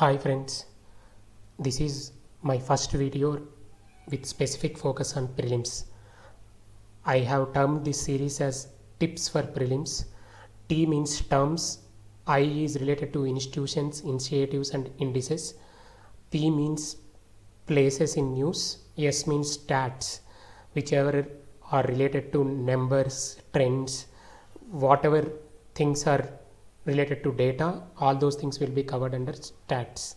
Hi friends, this is my first video with specific focus on prelims. I have termed this series as tips for prelims. T means terms, I is related to institutions, initiatives and indices. P means places in news, S means stats, whichever are related to numbers, trends, whatever things are related to data, all those things will be covered under stats.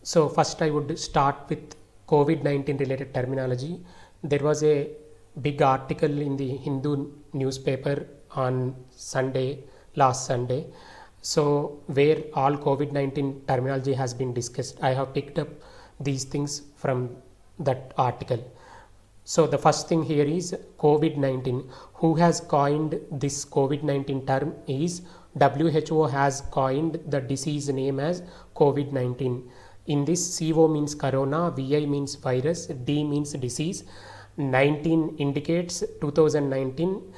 So first I would start with COVID-19 related terminology. There was a big article in the Hindu newspaper on last Sunday. So where all COVID-19 terminology has been discussed, I have picked up these things from that article. So the first thing here is COVID-19. Who has coined this COVID-19 term is WHO has coined the disease name as COVID-19. In this, CO means corona, VI means virus, D means disease, 19 indicates 2019.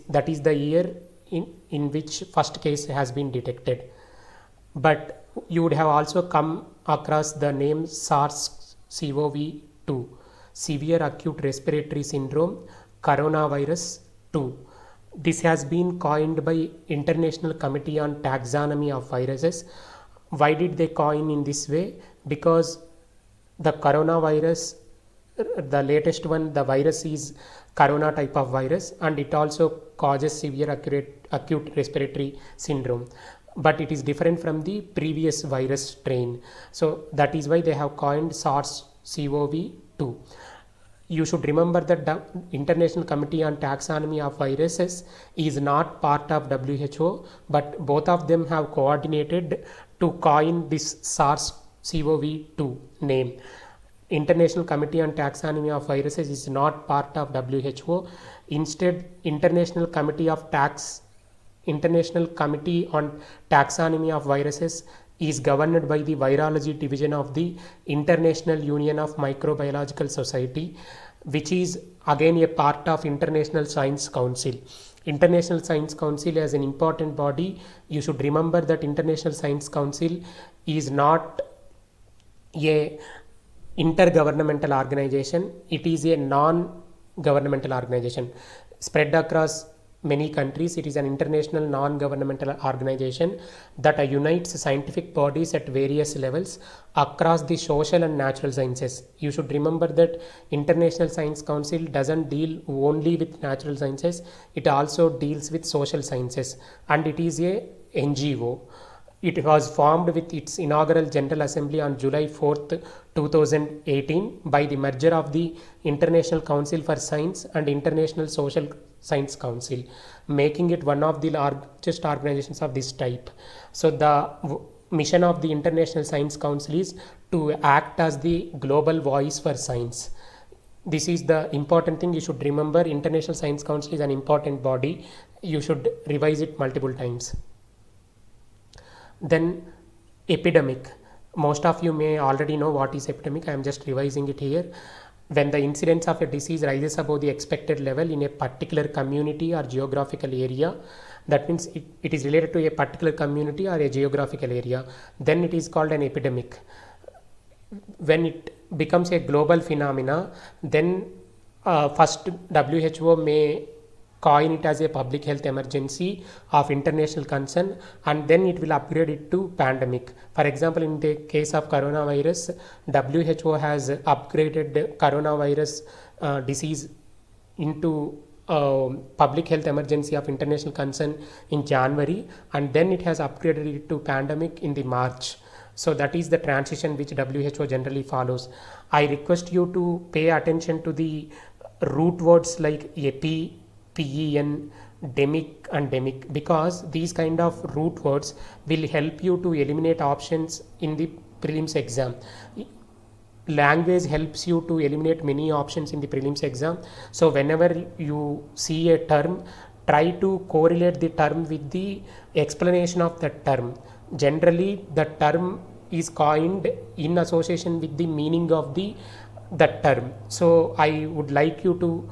That is the year in which first case has been detected. But you would have also come across the name SARS-CoV-2, severe acute respiratory syndrome, coronavirus 2. This has been coined by International Committee on Taxonomy of Viruses. Why did they coin in this way? Because the coronavirus, the latest one, the virus is corona type of virus, and it also causes severe acute respiratory syndrome, but it is different from the previous virus strain. So that is why they have coined SARS-CoV-2. You should remember that the International Committee on Taxonomy of Viruses is not part of WHO, but both of them have coordinated to coin this SARS-CoV-2 name. International Committee on Taxonomy of Viruses is not part of WHO. Instead, International Committee on Taxonomy of Viruses is governed by the Virology Division of the International Union of Microbiological Society, which is again a part of International Science Council. International Science Council as an important body. You should remember that International Science Council is not a intergovernmental organization. It is a non-governmental organization spread across many countries. It is an international non-governmental organization that unites scientific bodies at various levels across the social and natural sciences. You should remember that International Science Council doesn't deal only with natural sciences, it also deals with social sciences, and it is a NGO. It was formed with its inaugural General Assembly on July 4th, 2018 by the merger of the International Council for Science and International Social Science Council, making it one of the largest organizations of this type. So the mission of the International Science Council is to act as the global voice for science. This is the important thing you should remember. International Science Council is an important body. You should revise it multiple times. Then epidemic. Most of you may already know what is epidemic. I am just revising it here. When the incidence of a disease rises above the expected level in a particular community or geographical area, that means it is related to a particular community or a geographical area, then it is called an epidemic. When it becomes a global phenomena, then first WHO may coin it as a public health emergency of international concern, and then it will upgrade it to pandemic. For example, in the case of coronavirus, WHO has upgraded coronavirus disease into public health emergency of international concern in January, and then it has upgraded it to pandemic in the March. So that is the transition which WHO generally follows. I request you to pay attention to the root words like PEN, demic and demic, because these kind of root words will help you to eliminate options in the prelims exam. Language helps you to eliminate many options in the prelims exam. So whenever you see a term, try to correlate the term with the explanation of that term. Generally, the term is coined in association with the meaning of that term. So I would like you to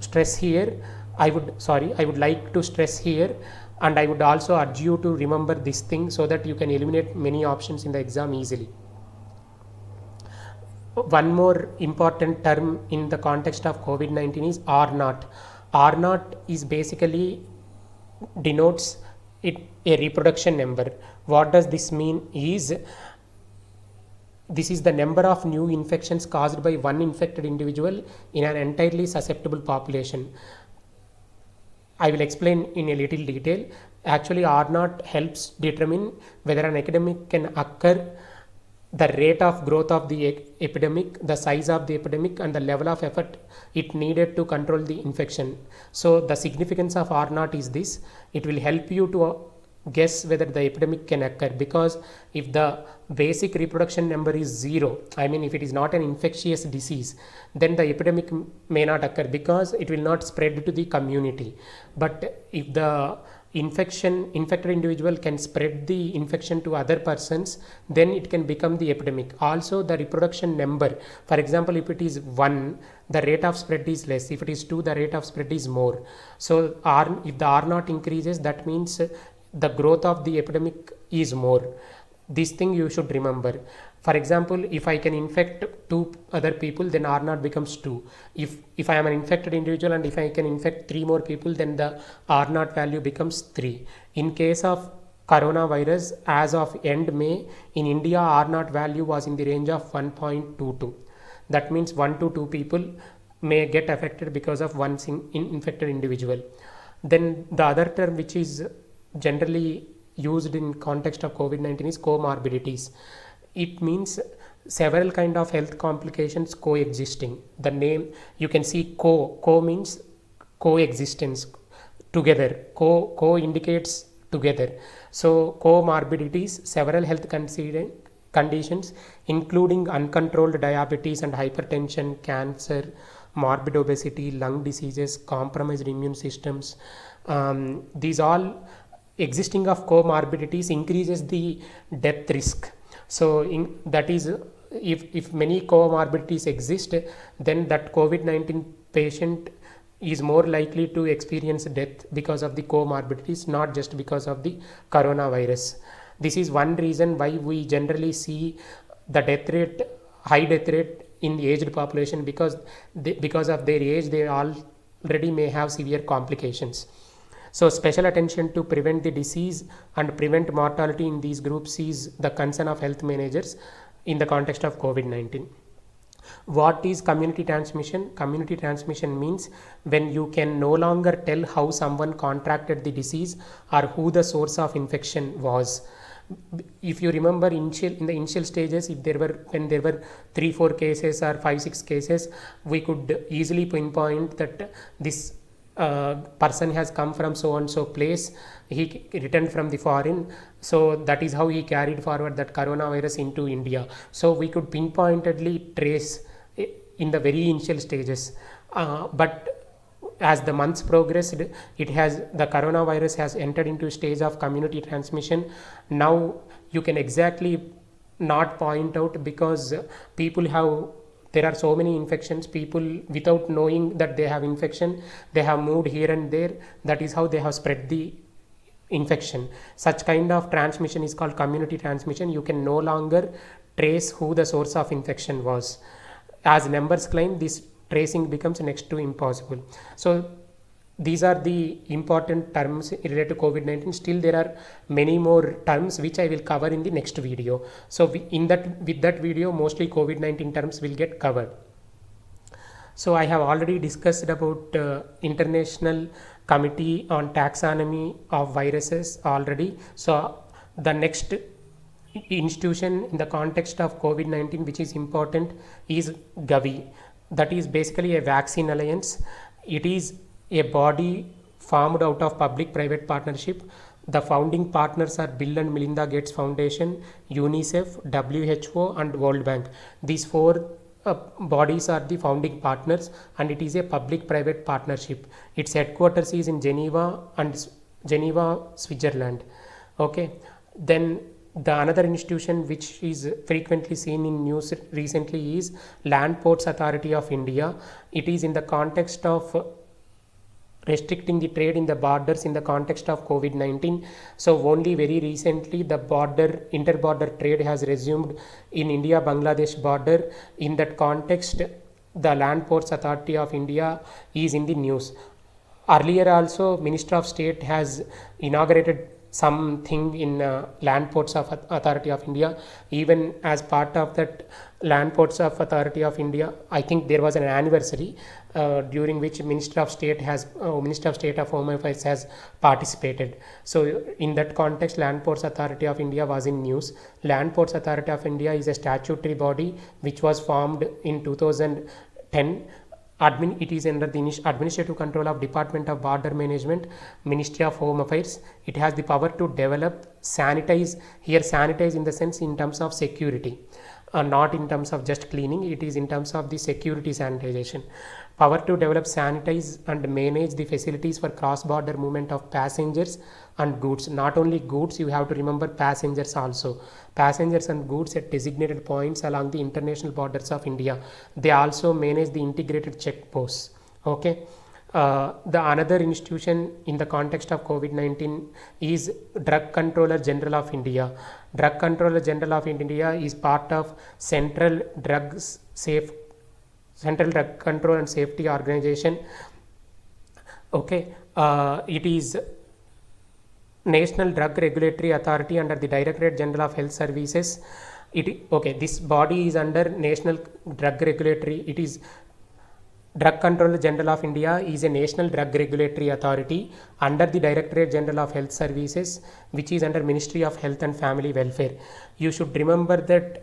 stress here. I would like to stress here And I would also urge you to remember this thing so that you can eliminate many options in the exam easily. One more important term in the context of COVID-19 is R naught. R naught is basically denotes it a reproduction number. What does this mean is, this is the number of new infections caused by one infected individual in an entirely susceptible population. I will explain in a little detail. Actually, R naught helps determine whether an epidemic can occur, the rate of growth of the epidemic, the size of the epidemic, and the level of effort it needed to control the infection. So the significance of R naught is this: it will help you to guess whether the epidemic can occur, because if the basic reproduction number is 0, I mean if it is not an infectious disease, then the epidemic may not occur because it will not spread to the community. But if the infected individual can spread the infection to other persons, then it can become the epidemic. Also, the reproduction number, for example, if it is 1, the rate of spread is less. If it is 2, the rate of spread is more. So if the R naught increases, that means the growth of the epidemic is more. This thing you should remember. For example, if I can infect 2 other people, then R naught becomes 2. If I am an infected individual and if I can infect 3 more people, then the R naught value becomes 3. In case of coronavirus, as of end May, in India, R naught value was in the range of 1.22. That means 1 to 2 people may get affected because of one infected individual. Then the other term which is generally used in context of COVID-19 is comorbidities. It means several kind of health complications coexisting. The name, you can see co means coexistence, together. Co indicates together. So comorbidities, several health conditions including uncontrolled diabetes and hypertension, cancer, morbid obesity, lung diseases, compromised immune systems. These all existing of comorbidities increases the death risk. So that is, if many comorbidities exist, then that COVID-19 patient is more likely to experience death because of the comorbidities, not just because of the coronavirus. This is one reason why we generally see the death rate, high death rate in the aged population, because of their age, they already may have severe complications. So special attention to prevent the disease and prevent mortality in these groups is the concern of health managers in the context of COVID-19. What is community transmission? Community transmission means when you can no longer tell how someone contracted the disease or who the source of infection was. If you remember in the initial stages, when there were 3-4 cases or 5-6 cases, we could easily pinpoint that this person has come from so and so place, he returned from the foreign, so that is how he carried forward that coronavirus into India. So we could pinpointedly trace in the very initial stages, but as the months progressed, the coronavirus has entered into a stage of community transmission. Now you can exactly not point out, because there are so many infections, people without knowing that they have infection, they have moved here and there. That is how they have spread the infection. Such kind of transmission is called community transmission. You can no longer trace who the source of infection was. As numbers climb, this tracing becomes next to impossible. So these are the important terms related to COVID-19. Still there are many more terms which I will cover in the next video. So with that video, mostly COVID-19 terms will get covered. So I have already discussed about International Committee on Taxonomy of Viruses already. So the next institution in the context of COVID-19 which is important is Gavi. That is basically a vaccine alliance. It is a body formed out of public-private partnership. The founding partners are Bill and Melinda Gates Foundation, UNICEF, WHO and World Bank. These 4 bodies are the founding partners, and it is a public-private partnership. Its headquarters is in Geneva, Switzerland. Okay. Then the another institution which is frequently seen in news recently is Land Ports Authority of India. It is in the context of restricting the trade in the borders in the context of COVID-19. So only very recently the inter-border trade has resumed in India-Bangladesh border. In that context, the Land Ports Authority of India is in the news. Earlier also, Minister of State has inaugurated something in Land Ports of Authority of India. Even as part of that Land Ports of Authority of India, I think there was an anniversary during which Minister of State of Home Affairs has participated. So in that context, Land Ports Authority of India was in news. Land Ports Authority of India is a statutory body which was formed in 2010. It is under the administrative control of Department of Border Management, Ministry of Home Affairs. It has the power to develop, sanitize in the sense in terms of security, not in terms of just cleaning. It is in terms of the security sanitization. Power to develop, sanitize and manage the facilities for cross-border movement of passengers and goods. Not only goods, you have to remember passengers also. Passengers and goods at designated points along the international borders of India. They also manage the integrated check posts. Okay. The another institution in the context of COVID-19 is Drug Controller General of India. Drug Controller General of India is part of Central Drug Control and Safety Organization. Okay. It is National Drug Regulatory Authority under the Directorate General of Health Services. This body is under National Drug Regulatory. It is Drug Controller General of India is a National Drug Regulatory Authority under the Directorate General of Health Services, which is under Ministry of Health and Family Welfare. You should remember that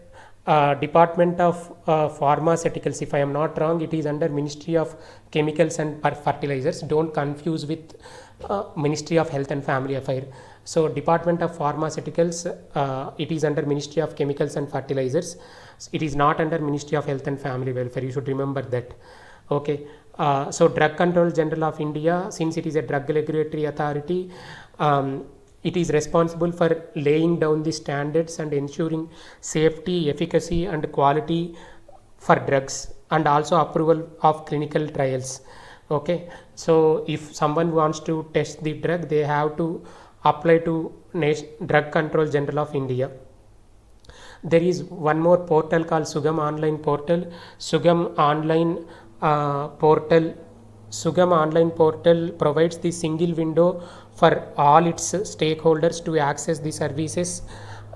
Department of Pharmaceuticals, if I am not wrong, it is under Ministry of Chemicals and Fertilizers. Don't confuse with Ministry of Health and Family Affairs. So Department of Pharmaceuticals, it is under Ministry of Chemicals and Fertilizers. It is not under Ministry of Health and Family Welfare. You should remember that. Okay. So Drug Control General of India, since it is a drug regulatory authority, it is responsible for laying down the standards and ensuring safety, efficacy and quality for drugs and also approval of clinical trials. Okay. So if someone wants to test the drug, they have to apply to Drug Control General of India. There is one more portal called Sugam Online Portal. Sugam Online Portal provides the single window for all its stakeholders to access the services.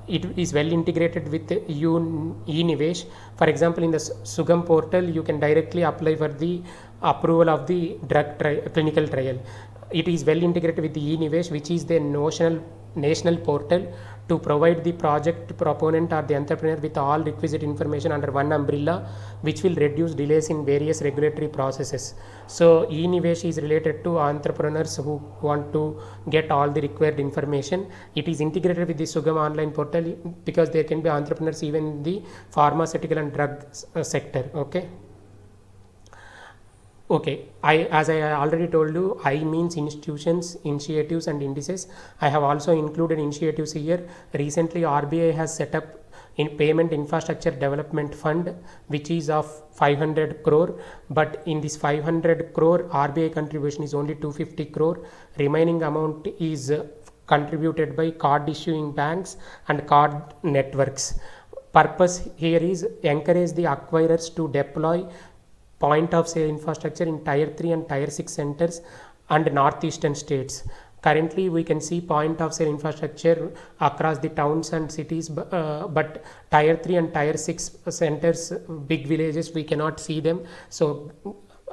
It is well integrated with eNivesh. For example, in the Sugam portal, you can directly apply for the approval of the clinical trial. It is well integrated with the eNivesh, which is the national portal to provide the project proponent or the entrepreneur with all requisite information under one umbrella, which will reduce delays in various regulatory processes. So eNivesh is related to entrepreneurs who want to get all the required information. It is integrated with the Sugam Online Portal because there can be entrepreneurs even in the pharmaceutical and drug sector. Okay. Okay, as I already told you, I means institutions, initiatives and indices. I have also included initiatives here. Recently, RBI has set up in Payment Infrastructure Development Fund, which is of 500 crore. But in this 500 crore, RBI contribution is only 250 crore. Remaining amount is contributed by card issuing banks and card networks. Purpose here is encourage the acquirers to deploy point of sale infrastructure in tier 3 and tier 6 centers and northeastern states. Currently we can see point of sale infrastructure across the towns and cities, but tier 3 and tier 6 centers, big villages, we cannot see them. So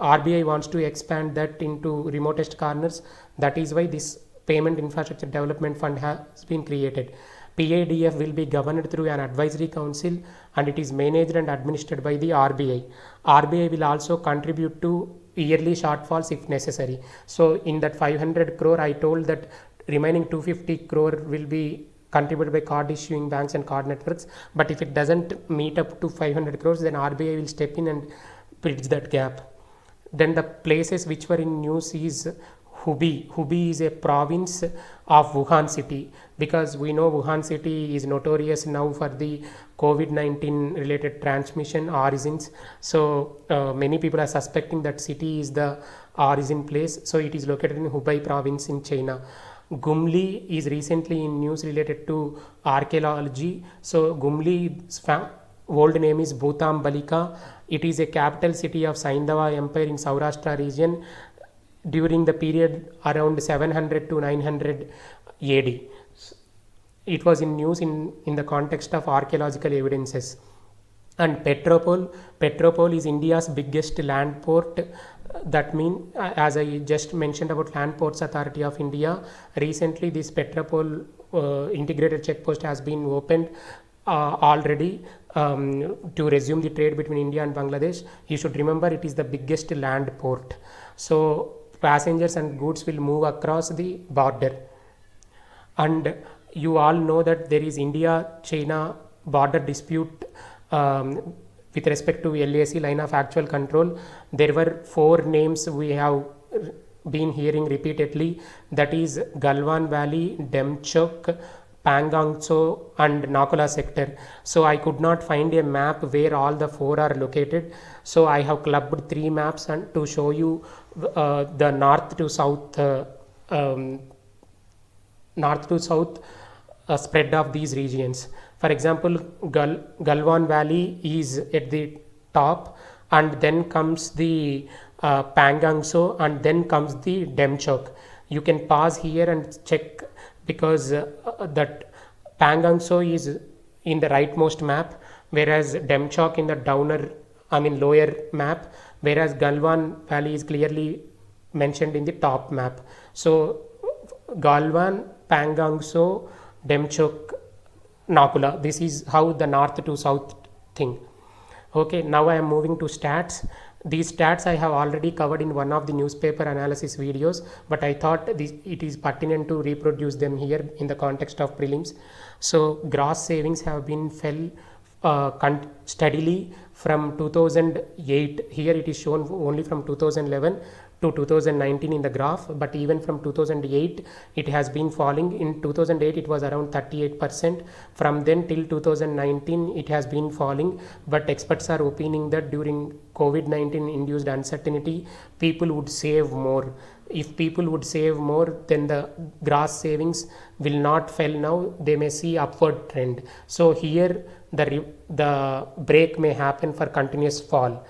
RBI wants to expand that into remotest corners. That is why this Payment Infrastructure Development Fund has been created. PIDF will be governed through an advisory council and it is managed and administered by the RBI. RBI will also contribute to yearly shortfalls if necessary. So in that 500 crore, I told that remaining 250 crore will be contributed by card issuing banks and card networks. But if it doesn't meet up to 500 crores, then RBI will step in and bridge that gap. Then the places which were in news is Hubei. Hubei is a province of Wuhan city, because we know Wuhan city is notorious now for the COVID-19 related transmission origins. So many people are suspecting that city is the origin place. So it is located in Hubei province in China. Gumli is recently in news related to archaeology. So Gumli's old name is Bhutam Balika. It is a capital city of Saindava Empire in Saurashtra region during the period around 700 to 900 AD. It was in news in the context of archaeological evidences. And Petropol is India's biggest land port. That means, as I just mentioned about Land Ports Authority of India, recently this Petropol integrated checkpost has been opened already to resume the trade between India and Bangladesh. You should remember it is the biggest land port. So passengers and goods will move across the border. And you all know that there is India-China border dispute with respect to LAC, line of actual control. There were 4 names we have been hearing repeatedly, that is Galwan Valley, Demchok, Pangong Tso and Nakula sector. So I could not find a map where all the 4 are located. So I have clubbed 3 maps and to show you the north to south spread of these regions. For example, Galwan Valley is at the top, and then comes the Pangong Tso, and then comes the Demchok. You can pause here and check, because that Pangong Tso is in the rightmost map, whereas Demchok in the lower map, whereas Galwan Valley is clearly mentioned in the top map. So Galwan, Pangong Tso, Demchok, Nakula. This is how the north to south thing. Okay, now I am moving to stats. These stats I have already covered in one of the newspaper analysis videos, but I thought it is pertinent to reproduce them here in the context of prelims. So gross savings have been fell steadily from 2008. Here it is shown only from 2011 to 2019 in the graph, but even from 2008 it has been falling. In 2008 it was around 38%. From then till 2019 it has been falling, but experts are opining that during COVID-19 induced uncertainty, people would save more. If people would save more, then the gross savings will not fall now, they may see upward trend. So here the break may happen for continuous fall.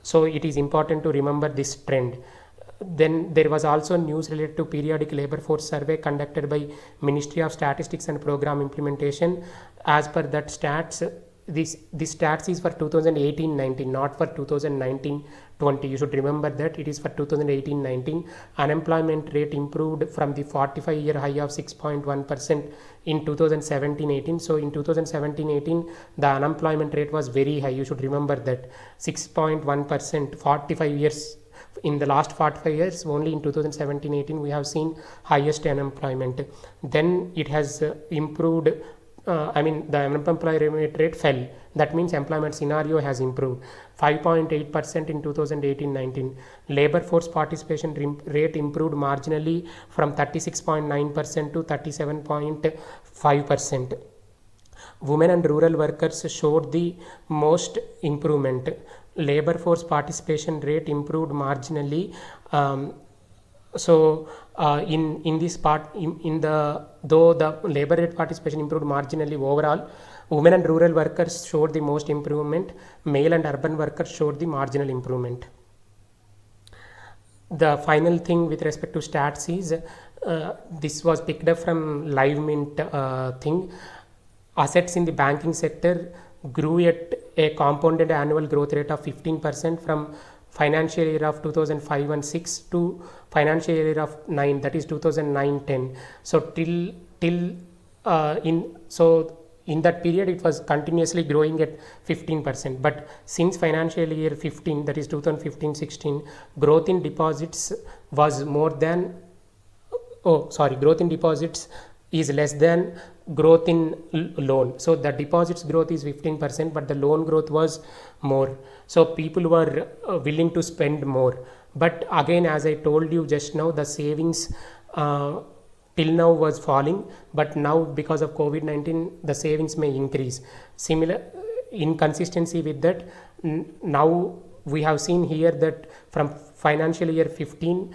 So it is important to remember this trend. Then there was also news related to periodic labor force survey conducted by Ministry of Statistics and Program Implementation. As per that stats, this stats is for 2018-19, not for 2019-20. You should remember that it is for 2018-19. Unemployment rate improved from the 45-year high of 6.1% in 2017-18. So in 2017-18 the unemployment rate was very high. You should remember that 6.1%, 45 years. In the last 45 years, only in 2017-18 we have seen highest unemployment. Then it has improved. The unemployment rate fell. That means employment scenario has improved. 5.8% in 2018-19. Labor force participation rate improved marginally from 36.9% to 37.5%. Women and rural workers showed the most improvement. Labor force participation rate improved marginally. In this part, though the labor rate participation improved marginally overall, women and rural workers showed the most improvement. Male and urban workers showed the marginal improvement. The final thing with respect to stats is this was picked up from LiveMint thing. Assets in the banking sector grew at a compounded annual growth rate of 15% from financial year of 2005 and 6 to financial year of 9, that is 2009-10. So in that period it was continuously growing at 15%, but since financial year 15, that is 2015-16, growth in deposits was more than growth in deposits is less than growth in loan. So the deposits growth is 15%, but the loan growth was more. So people were willing to spend more. But again, as I told you just now, the savings till now was falling, but now because of COVID-19 the savings may increase. Similar in consistency with that, now we have seen here that from financial year 15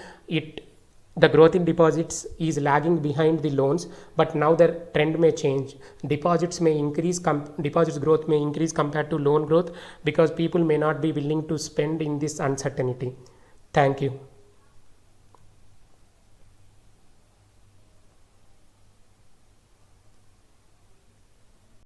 the growth in deposits is lagging behind the loans, but now the trend may change. Deposits may increase, deposits growth may increase compared to loan growth, because people may not be willing to spend in this uncertainty. Thank you.